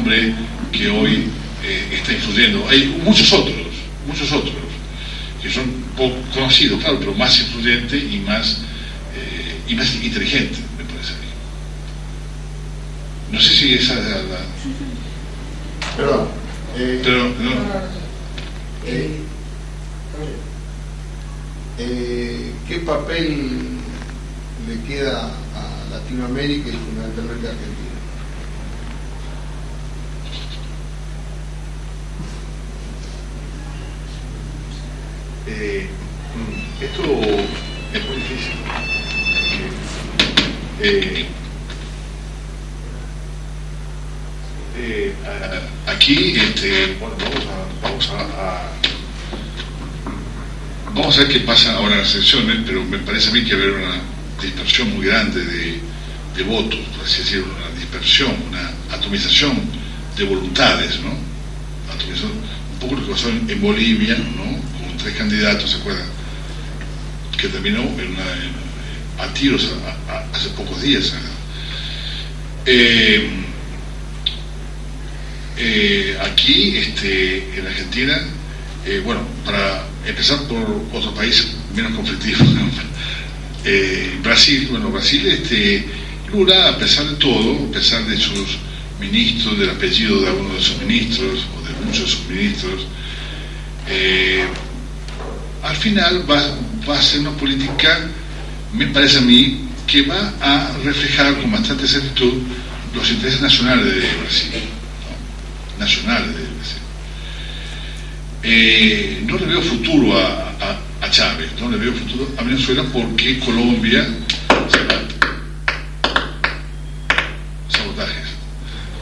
hombre que hoy está influyendo. Hay muchos otros que son poco conocidos, claro, pero más influyentes y más inteligentes, me parece a mí. No sé si esa es la... Perdón. Pero no. ¿Qué papel le queda a Latinoamérica y fundamentalmente a Argentina? Esto es muy difícil. Aquí, bueno, vamos a ver qué pasa ahora en las elecciones, pero me parece a mí que va a haber una dispersión muy grande de votos, por así decirlo, una dispersión, una atomización de voluntades, ¿no? Atomización, un poco lo que pasó en Bolivia, ¿no? Con 3 candidatos, ¿se acuerdan? Que terminó a tiros hace pocos días. Aquí, en Argentina, bueno, para empezar por otro país menos conflictivo, ¿no? Brasil, Lula, a pesar de todo, a pesar de sus ministros, del apellido de algunos de sus ministros, o de muchos de sus ministros, al final va a ser una política, me parece a mí, que va a reflejar con bastante exactitud los intereses nacionales de Brasil, ¿no? Nacionales de Brasil. No le veo futuro a Chávez, no le veo futuro a Venezuela, porque Colombia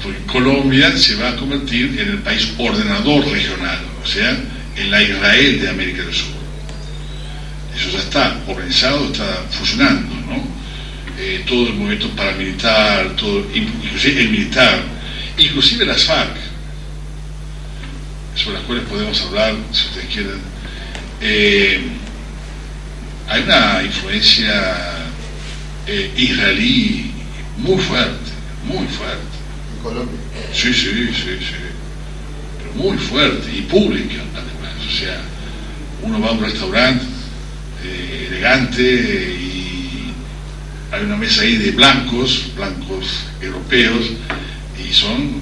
porque Colombia se va a convertir en el país ordenador regional, o sea, en la Israel de América del Sur. Eso ya está organizado, está funcionando, ¿no? Todo el movimiento paramilitar, inclusive el militar, inclusive las FARC, sobre las cuales podemos hablar si ustedes quieren. Hay una influencia israelí muy fuerte, ¿En Colombia? Sí, pero muy fuerte y pública además. O sea, uno va a un restaurante elegante y hay una mesa ahí de blancos europeos, y son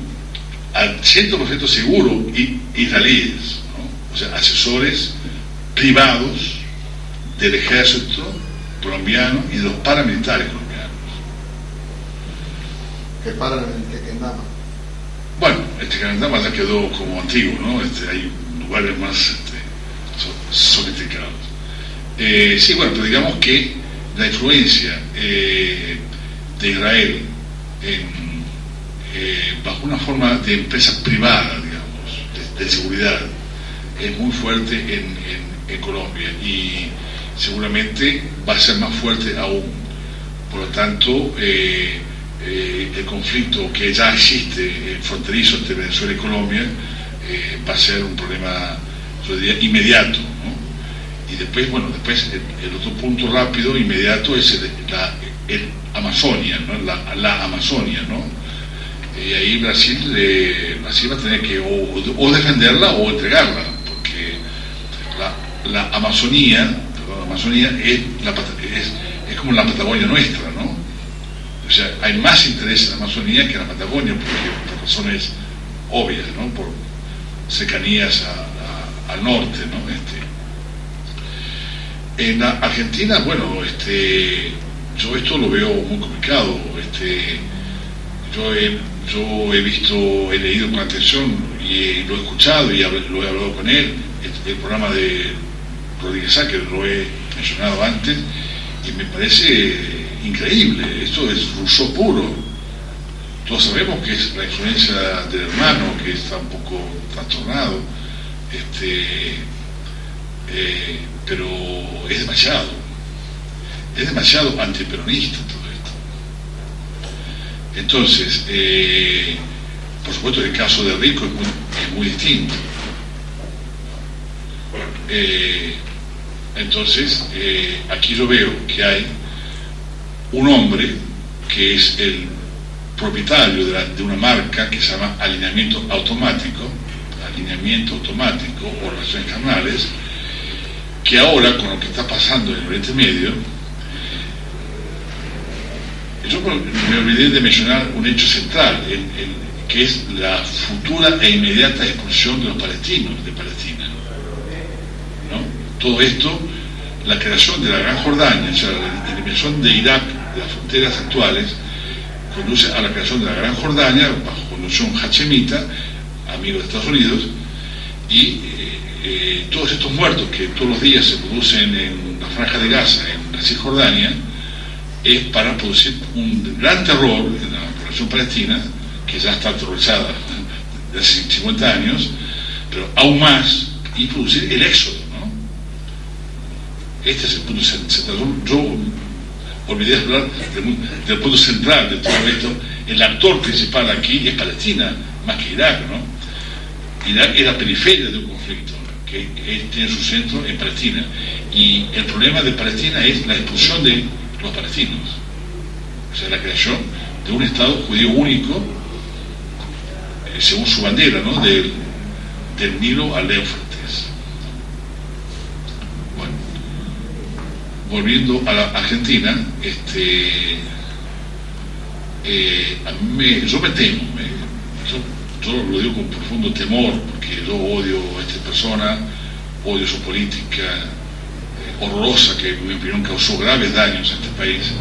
al 100% seguro israelíes, ¿no? O sea, asesores privados del ejército colombiano y de los paramilitares colombianos. Que paran en el Tequendama. Bueno, Tequendama ya quedó como antiguo, ¿no? Hay lugares más sofisticados. Sí, bueno, pero digamos que la influencia de Israel bajo una forma de empresa privada, digamos, de seguridad, es muy fuerte en Colombia, y seguramente va a ser más fuerte aún. Por lo tanto, el conflicto que ya existe fronterizo entre Venezuela y Colombia va a ser un problema, yo diría, inmediato, ¿no? Y después, bueno, el otro punto rápido, inmediato, es el Amazonia, ¿no? La Amazonia, ¿no? Y ahí Brasil va a tener que o defenderla o entregarla, porque la Amazonía es como la Patagonia nuestra, ¿no? O sea, hay más interés en la Amazonía que en la Patagonia, porque por razones obvias, ¿no? Por cercanías al norte, ¿no? En la Argentina, bueno, yo esto lo veo muy complicado. Yo he leído con atención y lo he escuchado y lo he hablado con él, el programa de Rodríguez Sá, que lo he mencionado antes, y me parece increíble. Esto es Rousseau puro. Todos sabemos que es la influencia del hermano, que está un poco trastornado, pero es demasiado antiperonista todo esto. Entonces, por supuesto, el caso de Rico es muy distinto. Entonces, aquí yo veo que hay un hombre que es el propietario de una marca que se llama alineamiento automático o relaciones carnales, que ahora, con lo que está pasando en el Oriente Medio, yo me olvidé de mencionar un hecho central, que es la futura e inmediata expulsión de los palestinos de Palestina, ¿no? Todo esto, la creación de la Gran Jordania, o sea, la eliminación de Irak de las fronteras actuales, conduce a la creación de la Gran Jordania bajo conducción hachemita, amigo de Estados Unidos, y todos estos muertos que todos los días se producen en la Franja de Gaza, en la Cisjordania, es para producir un gran terror en la población palestina, que ya está aterrorizada desde hace 50 años, pero aún más, y producir el éxodo, ¿no? Este es el punto central. Yo olvidé hablar del punto central de todo esto. El actor principal aquí es Palestina, más que Irak, ¿no? Irak es la periferia de un conflicto que tiene su centro en Palestina, y el problema de Palestina es la expulsión de los palestinos, o sea, la creación de un Estado judío único, según su bandera, ¿no? Del Nilo al Éufrates. Bueno, volviendo a la Argentina, yo me temo, yo lo digo con profundo temor, porque yo odio a esta persona, odio su política horrorosa, que en mi opinión causó graves daños a este país,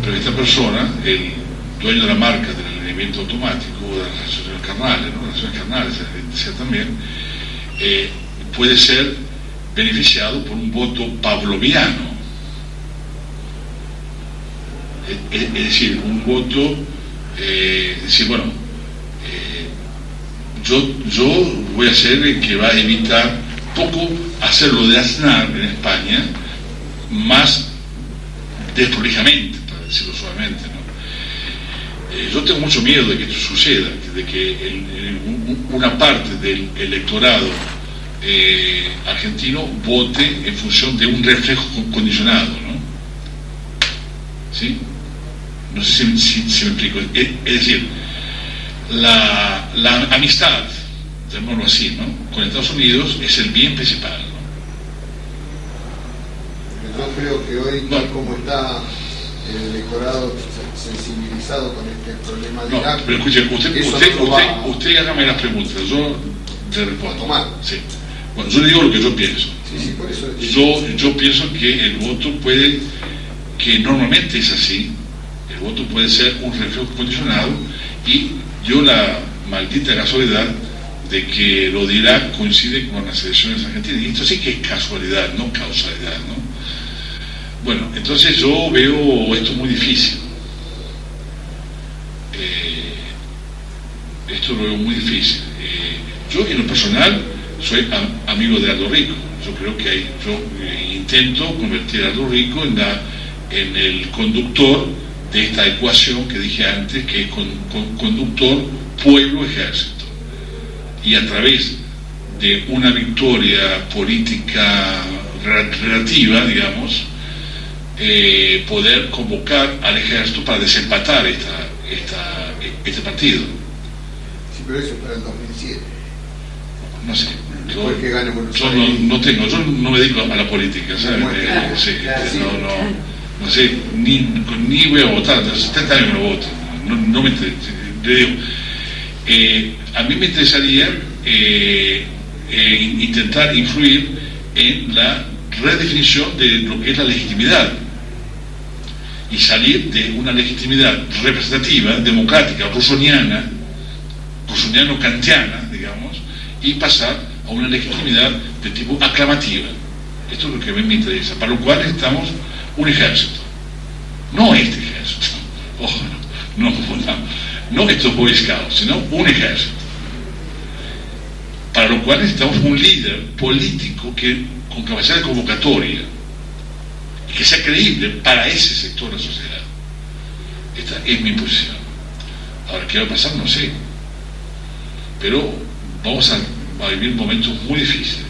pero esta persona, el dueño de la marca del alineamiento automático, de las relaciones carnales, ¿no? Relaciones carnales, decía también, puede ser beneficiado por un voto pavloviano, es decir, un voto, decir, bueno, yo voy a ser el que va a evitar poco hacerlo de Aznar en España, más desprolijamente, para decirlo suavemente, ¿no? Yo tengo mucho miedo de que esto suceda, de que una parte del electorado argentino vote en función de un reflejo condicionado, ¿no? ¿Sí? No sé si me explico. Es decir, la amistad, llamémoslo así, ¿no?, con Estados Unidos es el bien principal, ¿no? Yo creo que hoy, tal como está el electorado sensibilizado con este problema de Irak, pero escuche, usted hágame las preguntas, yo le respondo. Sí. Bueno, yo le digo lo que yo pienso. Sí, por eso yo pienso que el voto puede, que normalmente es así, el voto puede ser un reflejo condicionado, y dio la maldita casualidad de que lo de Irak coincide con las elecciones argentinas, y esto sí que es casualidad, no causalidad, ¿no? Bueno, entonces yo veo esto muy difícil. Esto lo veo muy difícil. Yo en lo personal soy amigo de Aldo Rico. Yo creo que yo intento convertir a Aldo Rico en el conductor de esta ecuación que dije antes, que es conductor pueblo-ejército, y a través de una victoria política relativa, digamos, poder convocar al ejército para desempatar este partido. Sí, pero eso es para el 2007. No sé. Después que gane Buenos Yo Aires. yo no me dedico a la política, ¿sabes? No sé, ni voy a votar, hace 70 años que no voto, no me interesa. Le digo, a mí me interesaría intentar influir en la redefinición de lo que es la legitimidad, y salir de una legitimidad representativa, democrática, rusoniano-kantiana, digamos, y pasar a una legitimidad de tipo aclamativa. Esto es lo que a mí me interesa, para lo cual necesitamos un ejército, no este ejército, ojo, no estos Boy Scouts, sino un ejército, para lo cual necesitamos un líder político con capacidad de convocatoria, y que sea creíble para ese sector de la sociedad. Esta es mi posición. Ahora, ¿qué va a pasar? No sé, pero vamos a vivir momentos muy difíciles.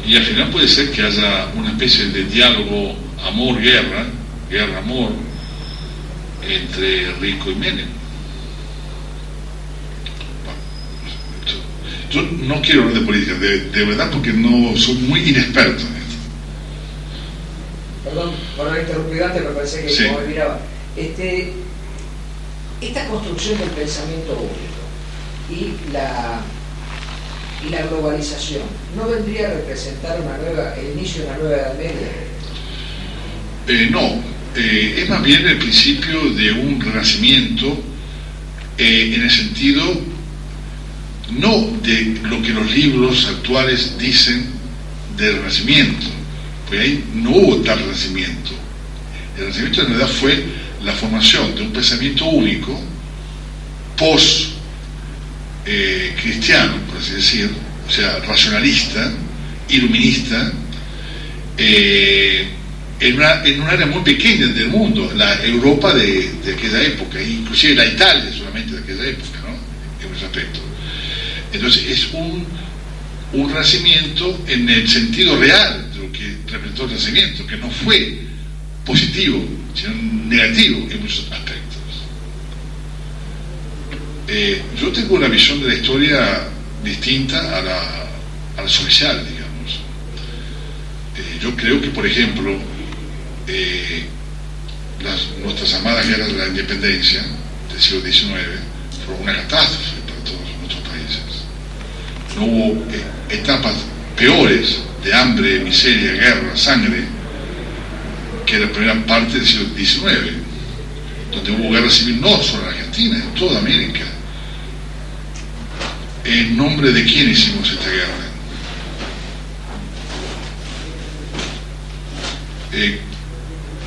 Y al final puede ser que haya una especie de diálogo amor-guerra, guerra-amor, entre Rico y Menem. Yo no quiero hablar de política, de verdad, porque no soy muy inexperto en esto. Perdón por haber interrumpido antes, me parece que sí. Como miraba, esta construcción del pensamiento único y la globalización, ¿no vendría a representar el inicio de una nueva Edad Media? No, es más bien el principio de un renacimiento, en el sentido no de lo que los libros actuales dicen del renacimiento, pues ahí no hubo tal renacimiento. El renacimiento en realidad fue la formación de un pensamiento único post cristiano, por así decir, o sea, racionalista, iluminista, en un área muy pequeña del mundo, la Europa de aquella época, inclusive la Italia solamente de aquella época, ¿no? En ese aspecto. Entonces es un renacimiento en el sentido real de lo que representó el renacimiento, que no fue positivo, sino negativo en muchos aspectos. Yo tengo una visión de la historia distinta a la social, digamos. Yo creo que, por ejemplo, nuestras amadas guerras de la independencia del siglo XIX fueron una catástrofe para todos nuestros países. No hubo etapas peores de hambre, miseria, guerra, sangre que la primera parte del siglo XIX, donde hubo guerra civil no solo en Argentina, en toda América. ¿En nombre de quién hicimos esta guerra?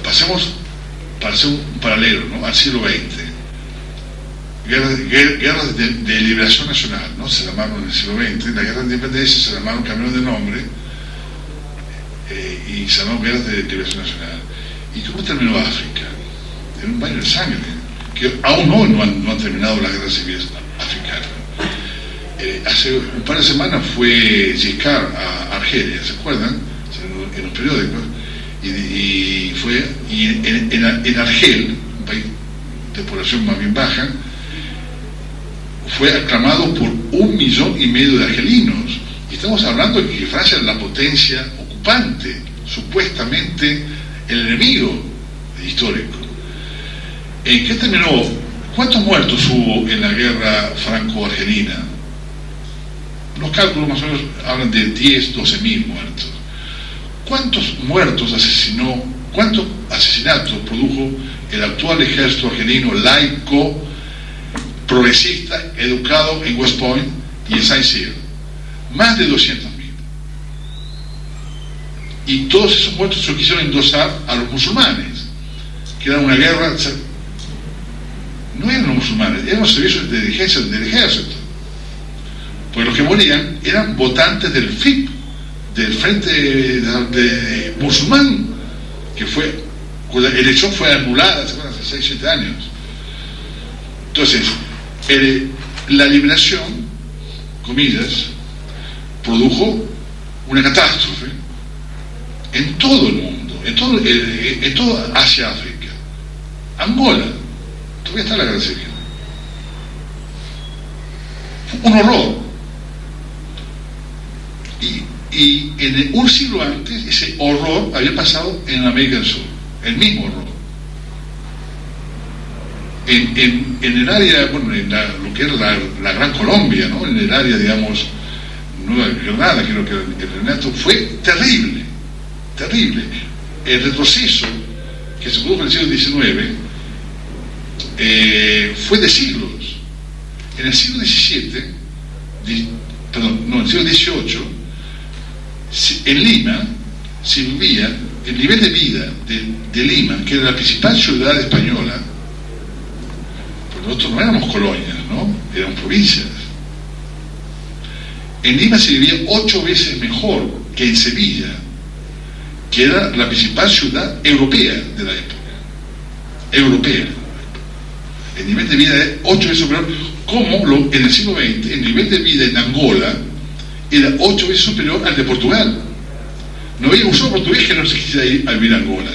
Pasemos para hacer un paralelo, ¿no?, al siglo XX. Guerras de liberación nacional, ¿no?, se llamaron en el siglo XX. La guerra de independencia se llamaron, cambiaron de nombre, y se llamaron guerras de liberación nacional. ¿Y cómo terminó África? En un baño de sangre, que aún hoy no han terminado las guerras civiles africanas. Hace un par de semanas fue Giscard a Argelia, ¿se acuerdan? En los periódicos. Y en Argel, un país de población más bien baja, fue aclamado por 1,5 millones de argelinos. Y estamos hablando de que Francia era la potencia ocupante, supuestamente el enemigo histórico. ¿En qué terminó? ¿Cuántos muertos hubo en la guerra franco-argelina? Los cálculos más o menos hablan de 10, 12.000 muertos. ¿Cuántos muertos asesinó, cuántos asesinatos produjo el actual ejército argelino laico, progresista, educado en West Point y en Saint-Cyr? Más de 200.000. Y todos esos muertos se quisieron endosar a los musulmanes, que era una guerra. No eran los musulmanes, eran los servicios de inteligencia del ejército, porque los que morían eran votantes del FIP, del Frente de Musulmán, que fue, cuya elección fue anulada hace 6-7 años. Entonces, la liberación, comillas, produjo una catástrofe en todo el mundo, en todo Asia, África. Angola, todavía está la guerra civil. Fue un horror. Y en un siglo antes ese horror había pasado en América del Sur, el mismo horror. En el área, bueno, lo que era la Gran Colombia, ¿no?, en el área, digamos, Nueva Granada, creo que el Renato, fue terrible, terrible. El retroceso que se produjo en el siglo XIX fue de siglos. En el siglo XVII, en el siglo XVIII, en Lima se vivía el nivel de vida de Lima, que era la principal ciudad española, porque nosotros no éramos colonias, ¿no?, éramos provincias. En Lima se vivía 8 veces mejor que en Sevilla, que era la principal ciudad europea de la época. Europea. El nivel de vida es 8 veces superior, como en el siglo XX, el nivel de vida en Angola era 8 veces superior al de Portugal. No había un solo portugués que no se quisiera ir a vivir a Angola.